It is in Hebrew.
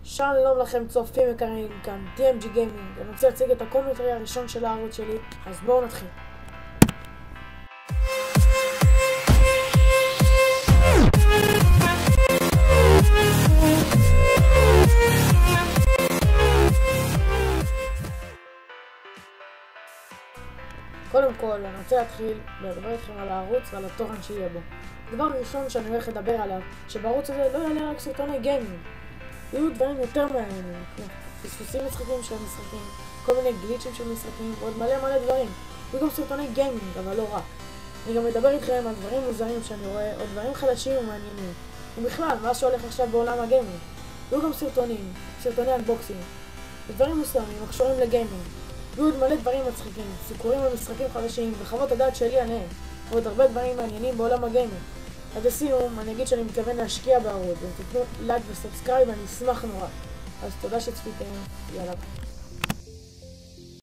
שלום לכם צופים יקרים, כאן TMG Gaming. אני רוצה להציג את הקומנטרי הראשון של הערוץ שלי, אז בואו נתחיל. קודם כל, אני רוצה להתחיל לדבר איתכם על הערוץ ועל התוכן שיהיה בו. הדבר הראשון שאני הולך לדבר עליו, שבערוץ הזה לא יעלה רק סרטוני גיימינג. יהיו דברים יותר מעניינים, כמו פספוסים משחקים של משחקים, כל מיני גליצ'ים של משחקים ועוד מלא דברים. יהיו גם סרטוני גיימינג, אבל לא רק. אני גם מדבר איתכם על דברים מוזרים שאני רואה, או דברים חדשים ומעניינים. ובכלל, מה שהולך עכשיו בעולם הגיימינג. יהיו גם סרטוני אנבוקסינג, ודברים מסוימים הקשורים לגיימינג. יהיו עוד מלא דברים מצחיקים, סיפורים על משחקים חדשים וחוות הדעת שלי עליהם, ועוד הרבה דברים מעניינים בעולם הגיימינג. עד לסיום, אני אגיד שאני מתכוון להשקיע בערוץ, ותתנו לייק וסאבסקרייב, אני אשמח נורא. אז תודה שצפיתם, יאללה.